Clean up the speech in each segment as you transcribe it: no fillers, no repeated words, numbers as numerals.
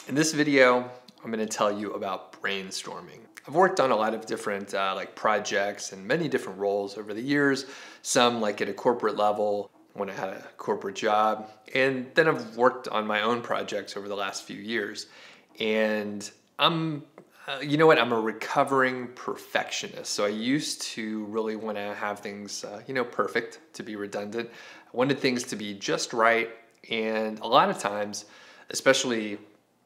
In this video, I'm going to tell you about brainstorming. I've worked on a lot of different projects and many different roles over the years, some like at a corporate level when I had a corporate job, and then I've worked on my own projects over the last few years. And I'm I'm a recovering perfectionist. So I used to really want to have things, perfect, to be redundant. I wanted things to be just right. And a lot of times, especially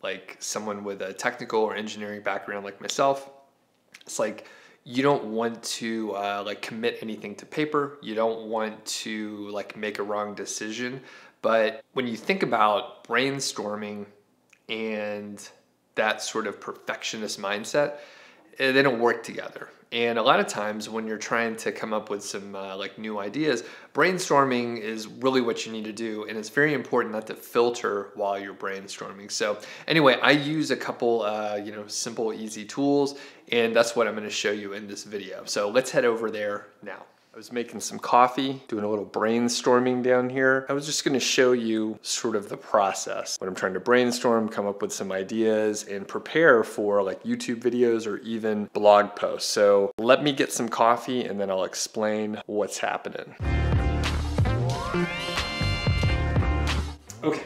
like someone with a technical or engineering background like myself, it's like you don't want to commit anything to paper. You don't want to make a wrong decision. But when you think about brainstorming and that sort of perfectionist mindset, they don't work together. And a lot of times when you're trying to come up with some new ideas, brainstorming is really what you need to do. And it's very important not to filter while you're brainstorming. So anyway, I use a couple, simple, easy tools, and that's what I'm going to show you in this video. So let's head over there now. I was making some coffee, doing a little brainstorming down here. I was just gonna show you sort of the process when I'm trying to brainstorm, come up with some ideas, and prepare for YouTube videos or even blog posts. So let me get some coffee and then I'll explain what's happening. Okay,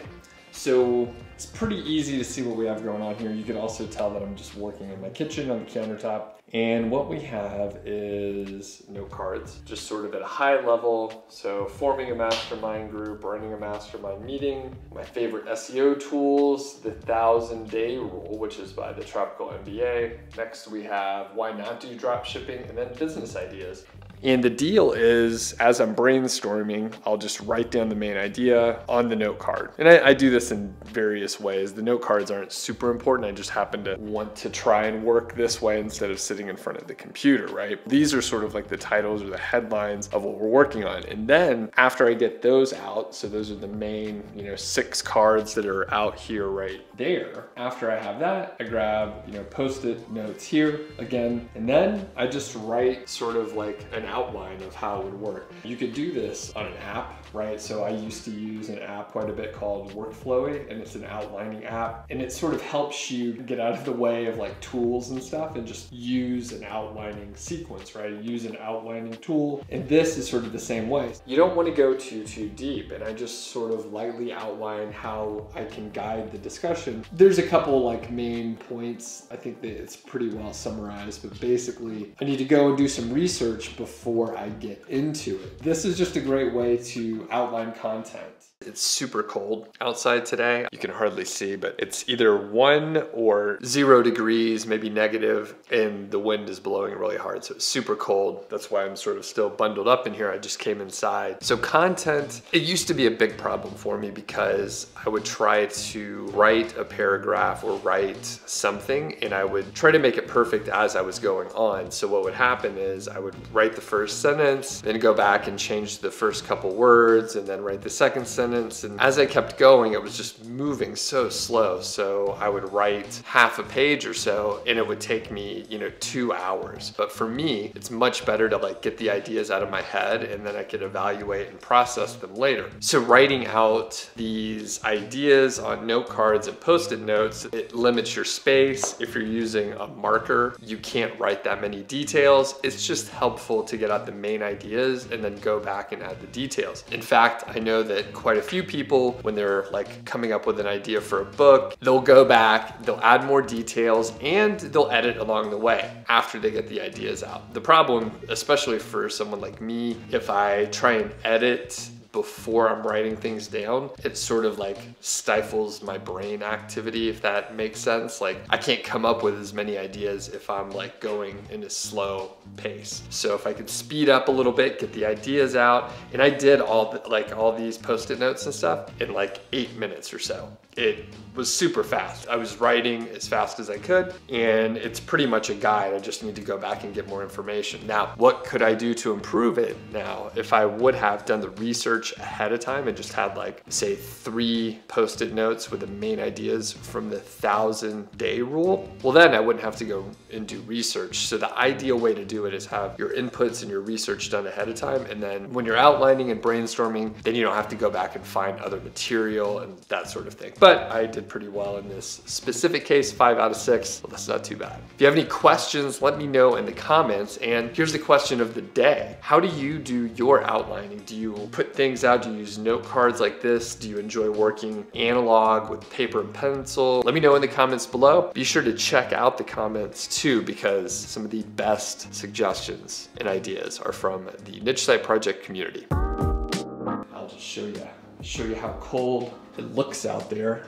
so it's pretty easy to see what we have going on here. You can also tell that I'm just working in my kitchen on the countertop. And what we have is Notecards, just sort of at a high level. So forming a mastermind group, running a mastermind meeting, my favorite SEO tools, the 1,000-day rule, which is by the Tropical MBA. Next we have why not do drop shipping, and then business ideas. And the deal is, as I'm brainstorming, I'll just write down the main idea on the note card. And I do this in various ways. The note cards aren't super important. I just happen to want to try and work this way instead of sitting in front of the computer, right? These are sort of like the titles or the headlines of what we're working on. And then after I get those out, so those are the main, 6 cards that are out here right there. After I have that, I grab, Post-it notes here again. And then I just write sort of like an outline of how it would work. You could do this on an app, right? So I used to use an app quite a bit called Workflowy, and it's an outlining app, and it sort of helps you get out of the way of tools and stuff and just use an outlining sequence, right? Use an outlining tool, and this is sort of the same way. You don't want to go too deep, and I just sort of lightly outline how I can guide the discussion. There's a couple main points. I think that it's pretty well summarized, but basically I need to go and do some research before I get into it. This is just a great way to outline content. It's super cold outside today. You can hardly see, but it's either 1 or 0 degrees, maybe negative, and the wind is blowing really hard. So it's super cold. That's why I'm sort of still bundled up in here. I just came inside. So content, it used to be a big problem for me because I would try to write a paragraph or write something, and I would try to make it perfect as I was going on. So what would happen is I would write the first sentence, then go back and change the first couple words, and then write the second sentence. And as I kept going, it was just moving so slow. So I would write half a page or so, and it would take me, 2 hours. But for me, it's much better to get the ideas out of my head, and then I could evaluate and process them later. So writing out these ideas on note cards and Post-it notes, it limits your space. If you're using a marker, you can't write that many details. It's just helpful to get out the main ideas and then go back and add the details. In fact, I know that quite a few people, when they're coming up with an idea for a book, they'll go back, they'll add more details, and they'll edit along the way after they get the ideas out. The problem, especially for someone like me, if I try and edit before I'm writing things down, it sort of stifles my brain activity, if that makes sense. I can't come up with as many ideas if I'm going in a slow pace. So if I could speed up a little bit, get the ideas out, and I did all these Post-it notes and stuff in 8 minutes or so. It was super fast. I was writing as fast as I could, and it's pretty much a guide. I just need to go back and get more information. Now, what could I do to improve it now? If I would have done the research research ahead of time and just had like, say 3 post-it notes with the main ideas from the 1,000-day rule, well then I wouldn't have to go and do research. So the ideal way to do it is have your inputs and your research done ahead of time, and then when you're outlining and brainstorming, then you don't have to go back and find other material and that sort of thing. But I did pretty well in this specific case, 5 out of 6. Well, that's not too bad. If you have any questions, let me know in the comments. And here's the question of the day. How do you do your outlining? Do you put things out? Do you use note cards like this? Do you enjoy working analog with paper and pencil? Let me know in the comments below. Be sure to check out the comments too, because some of the best suggestions and ideas are from the Niche Site Project community. I'll just show you how cold it looks out there.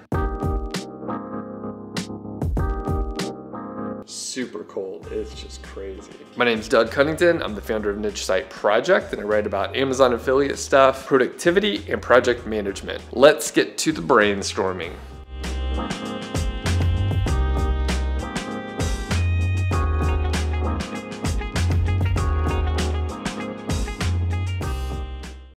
Super cold, it's just crazy. My name's Doug Cunnington. I'm the founder of Niche Site Project, and I write about Amazon affiliate stuff, productivity, and project management. Let's get to the brainstorming.